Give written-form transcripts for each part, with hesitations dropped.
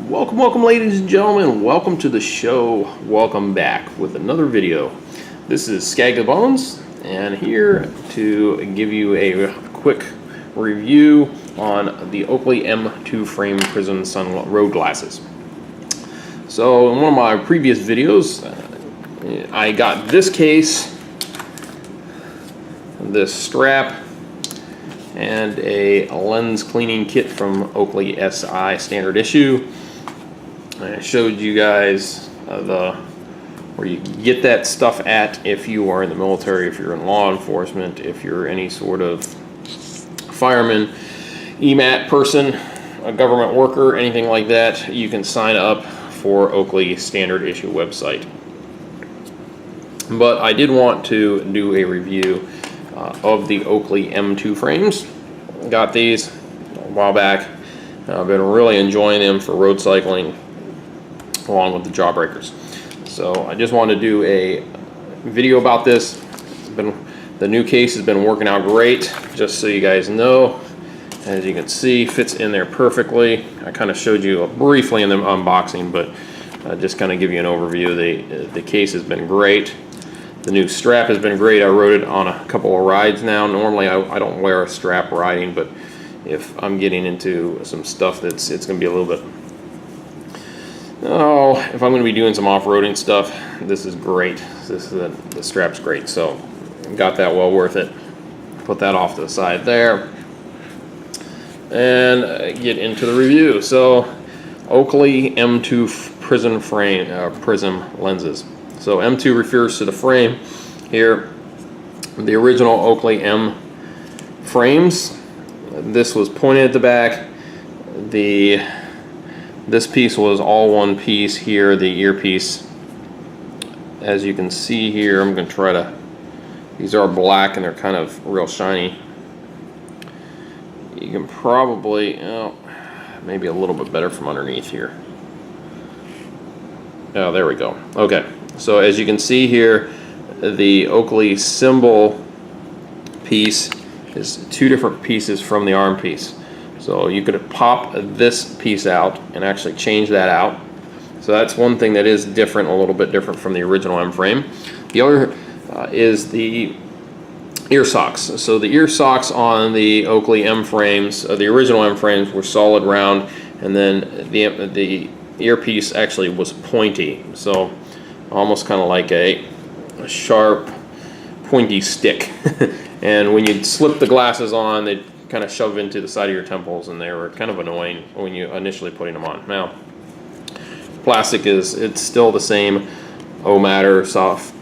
Welcome ladies and gentlemen, welcome to the show, welcome back with another video. This is Skag the Bones, and here to give you a quick review on the Oakley M2 frame Prizm sun road glasses. So in one of my previous videos, I got this case, this strap, and a lens cleaning kit from Oakley SI standard issue. I showed you guys where you get that stuff at if you are in the military, if you're in law enforcement, if you're any sort of fireman, EMAT person, a government worker, anything like that. You can sign up for Oakley standard issue website. But I did want to do a review of the Oakley M2 frames. Got these a while back. I've been really enjoying them for road cycling along with the jawbreakers. So I just wanted to do a video about this. The new case has been working out great, just so you guys know. As you can see, fits in there perfectly. I kind of showed you briefly in the unboxing, but just kind of give you an overview. The case has been great. The new strap has been great. I rode it on a couple of rides now. Normally I don't wear a strap riding, but if I'm getting into some stuff it's going to be a little bit, if I'm going to be doing some off-roading stuff, this is great. The strap's great, so got that well worth it. Put that off to the side there and get into the review. So Oakley M2 Prizm lenses. So M2 refers to the frame here. The original Oakley M frames, this was pointed at the back. This piece was all one piece here, the earpiece. As you can see here, I'm going to try to, these are black and they're kind of real shiny. You can probably, maybe a little bit better from underneath here. Oh, there we go. Okay. So as you can see here, the Oakley symbol piece is two different pieces from the arm piece. So you could pop this piece out and actually change that out. So that's one thing that is different, a little bit different from the original M frame. The other is the ear socks. So the ear socks on the Oakley M frames, the original M frames, were solid round, and then the earpiece actually was pointy. So almost kind of like a sharp, pointy stick. And when you slip the glasses on, they kind of shove into the side of your temples, and they were kind of annoying when you initially putting them on. Now, plastic it's still the same O-Matter soft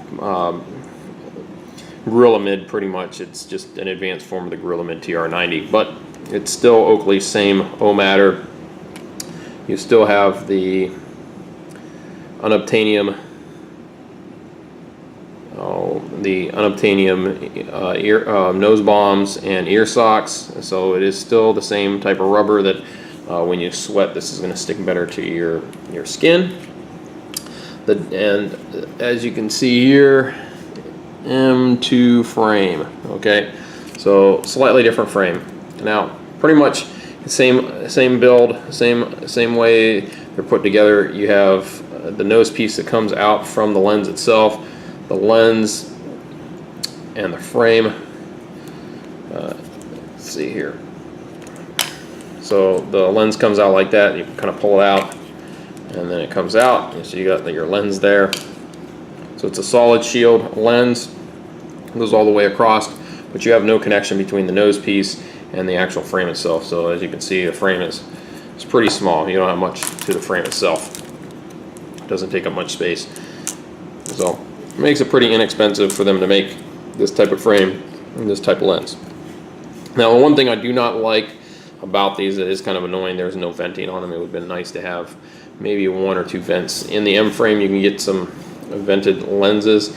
Gorilla Mid, pretty much. It's just an advanced form of the Gorilla Mid TR90, but it's still Oakley's same O-Matter. You still have the unobtainium nose bombs and ear socks. So it is still the same type of rubber that when you sweat, this is going to stick better to your skin. And as you can see here, M2 frame. Okay, so slightly different frame. Now, pretty much the same build, same way they're put together. You have the nose piece that comes out from the lens itself, the lens and the frame. Let's see here. So the lens comes out like that. You can kind of pull it out, and then it comes out. And so you got your lens there. So it's a solid shield lens. It goes all the way across, but you have no connection between the nose piece and the actual frame itself. So as you can see, the frame is pretty small. You don't have much to the frame itself. It doesn't take up much space. So it makes it pretty inexpensive for them to make this type of frame and this type of lens. Now, the one thing I do not like about these that is kind of annoying, there's no venting on them. It would have been nice to have maybe one or two vents. In the M frame, you can get some vented lenses.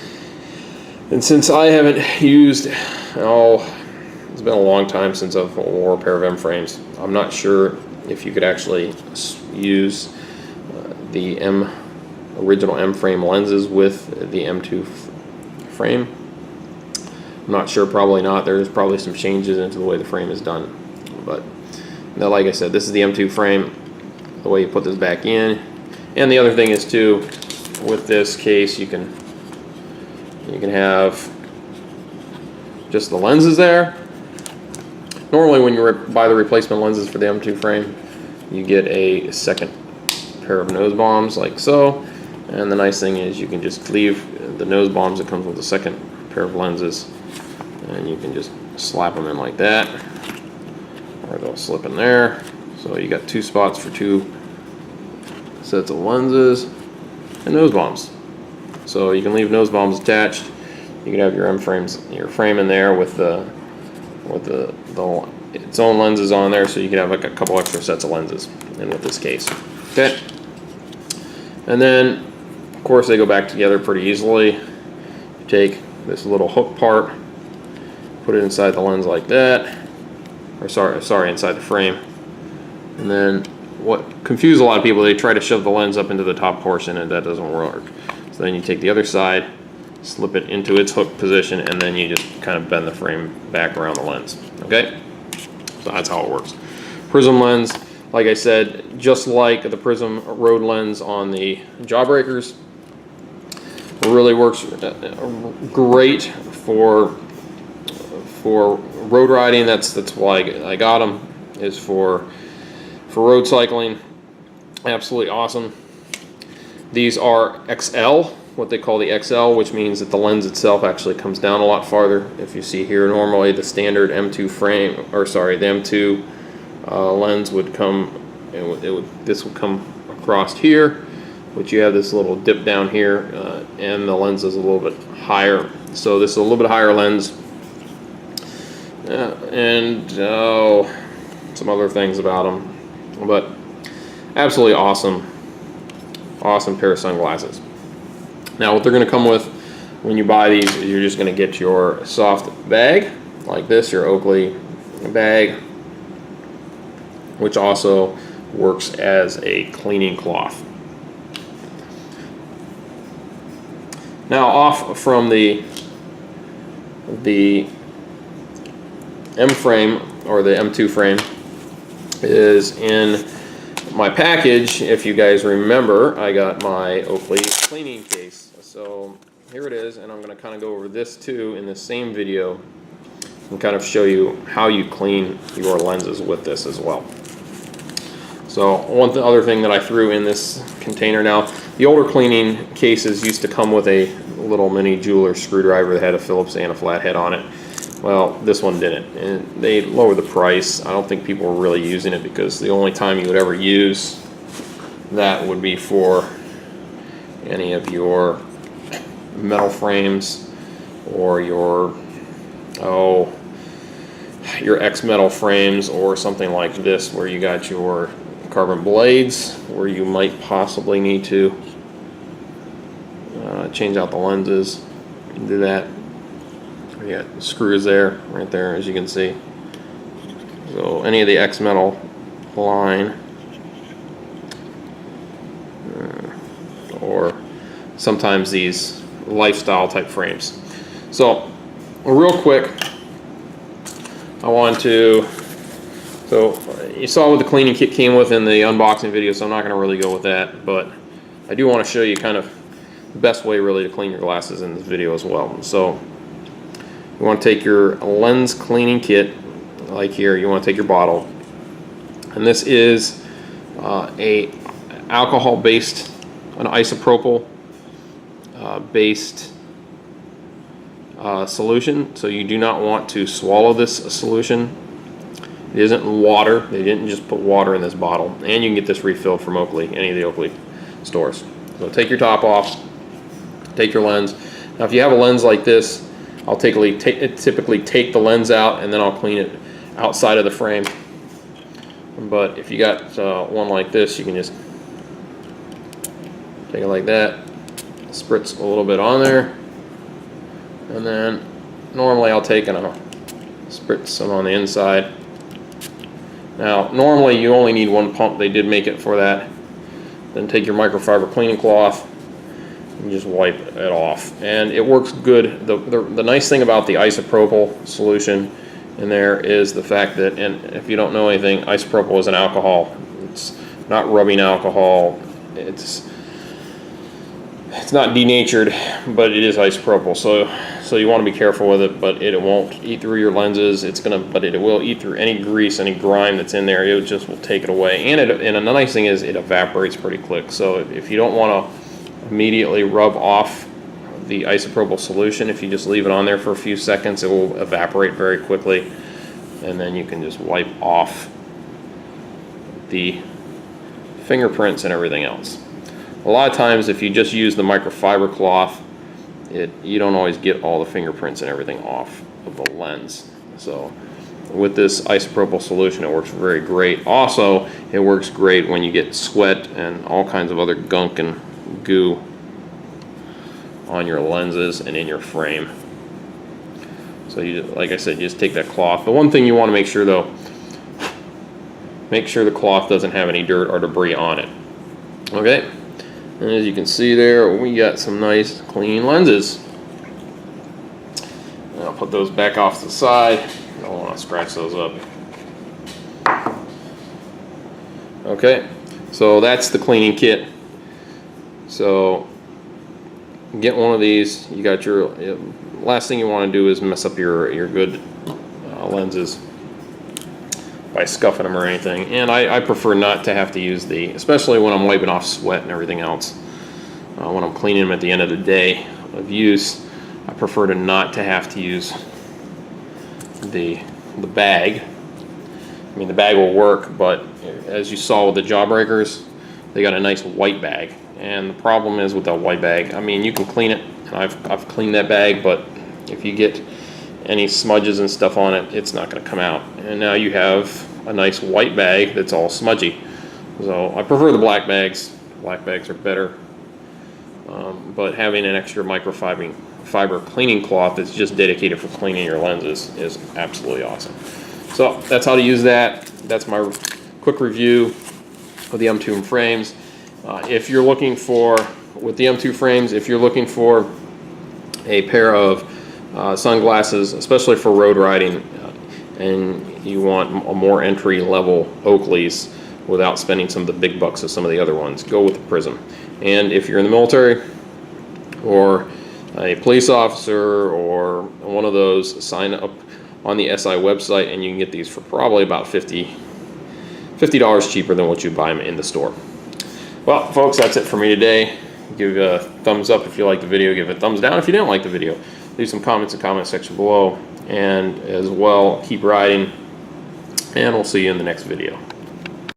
And since I haven't used, it's been a long time since I've wore a pair of M frames, I'm not sure if you could actually use the original M frame lenses with the M2 frame. I'm not sure, probably not. There's probably some changes into the way the frame is done. But now, like I said, this is the M2 frame. the way you put this back in. And the other thing is too, with this case, you can have just the lenses there. Normally when you buy the replacement lenses for the M2 frame, you get a second pair of nose bombs like so. And the nice thing is you can just leave the nose bombs that comes with the second pair of lenses, and you can just slap them in like that, or they'll slip in there. So you got 2 spots for 2 sets of lenses and nose bombs. So you can leave nose bombs attached. You can have your your frame in there with its own lenses on there, so you can have like a couple extra sets of lenses in with this case. Okay. And then of course they go back together pretty easily. You take this little hook part, put it inside the lens like that, or sorry, inside the frame. And then what confuses a lot of people, they try to shove the lens up into the top portion, and that doesn't work. So then you take the other side, slip it into its hook position, and then you just kind of bend the frame back around the lens. Okay? So that's how it works. Prizm lens, like I said, just like the Prizm road lens on the Jawbreakers, really works great for road riding. That's why I got them, is for road cycling. Absolutely awesome. These are XL, what they call the XL, which means that the lens itself actually comes down a lot farther. If you see here, normally the standard M2 frame, or sorry, the M2 lens would come, this would come across here, but you have this little dip down here, and the lens is a little bit higher. So this is a little bit higher lens, and some other things about them, but absolutely awesome pair of sunglasses. Now what they're going to come with when you buy these, you're just going to get your soft bag like this, your Oakley bag, which also works as a cleaning cloth. Now off from the M frame, or the M2 frame, is in my package. If you guys remember, I got my Oakley cleaning case. So here it is, and I'm going to kind of go over this too in the same video and kind of show you how you clean your lenses with this as well. So one other thing that I threw in this container, now the older cleaning cases used to come with a little mini jeweler screwdriver that had a Phillips and a flathead on it. Well, this one didn't, and they lowered the price. I don't think people were really using it, because the only time you would ever use that would be for any of your metal frames, or your X metal frames, or something like this where you got your carbon blades, where you might possibly need to change out the lenses. You can do that. We got screws there, right there, as you can see. So any of the X metal line, or sometimes these lifestyle type frames. So real quick, I want to, so you saw what the cleaning kit came with in the unboxing video, so I'm not going to really go with that, but I do want to show you kind of the best way really to clean your glasses in this video as well. So you want to take your lens cleaning kit, like here, you want to take your bottle, and this is a alcohol based, an isopropyl based solution. So you do not want to swallow this solution. It isn't water. They didn't just put water in this bottle. And you can get this refilled from Oakley, any of the Oakley stores. So take your top off, take your lens. Now if you have a lens like this, I'll typically take the lens out, and then I'll clean it outside of the frame. But if you got one like this, you can just take it like that, spritz a little bit on there, and then normally I'll take and I'll spritz some on the inside. Now normally you only need one pump. They did make it for that. Then take your microfiber cleaning cloth and just wipe it off, and it works good. The nice thing about the isopropyl solution in there is the fact that, and if you don't know anything, isopropyl is an alcohol. It's not rubbing alcohol. It's not denatured, but it is isopropyl, so you want to be careful with it. But it won't eat through your lenses. But it will eat through any grease, any grime that's in there. It just will take it away. And a nice thing is it evaporates pretty quick. So if you don't want to immediately rub off the isopropyl solution, if you just leave it on there for a few seconds, it will evaporate very quickly, and then you can just wipe off the fingerprints and everything else. A lot of times if you just use the microfiber cloth, you don't always get all the fingerprints and everything off of the lens. So with this isopropyl solution, it works very great. Also, it works great when you get sweat and all kinds of other gunk and goo on your lenses and in your frame. So you, like I said, you just take that cloth. The one thing you want to make sure though, make sure the cloth doesn't have any dirt or debris on it. Okay, and as you can see there, we got some nice clean lenses. And I'll put those back off to the side. I don't want to scratch those up. Okay, so that's the cleaning kit. So get one of these. You got your last thing you want to do is mess up your good lenses by scuffing them or anything. And I prefer not to have to use especially when I'm wiping off sweat and everything else. When I'm cleaning them at the end of the day of use, I prefer not to have to use the bag. I mean, the bag will work, but as you saw with the Jawbreakers, they got a nice white bag. And the problem is with that white bag, I mean, you can clean it, and I've cleaned that bag, but if you get any smudges and stuff on it, it's not going to come out. And now you have a nice white bag that's all smudgy. So I prefer the black bags. Black bags are better. But having an extra microfiber cleaning cloth that's just dedicated for cleaning your lenses is absolutely awesome. So that's how to use that. That's my quick review of the M2 frames. If you're looking for, with the M2 frames, if you're looking for a pair of sunglasses, especially for road riding, and you want a more entry-level Oakleys without spending some of the big bucks of some of the other ones, go with the Prizm. And if you're in the military or a police officer or one of those, sign up on the SI website and you can get these for probably about $50 cheaper than what you buy them in the store. Well, folks, that's it for me today. Give a thumbs up if you like the video. Give a thumbs down if you didn't like the video. Leave some comments in the comment section below. And as well, keep riding. And we'll see you in the next video.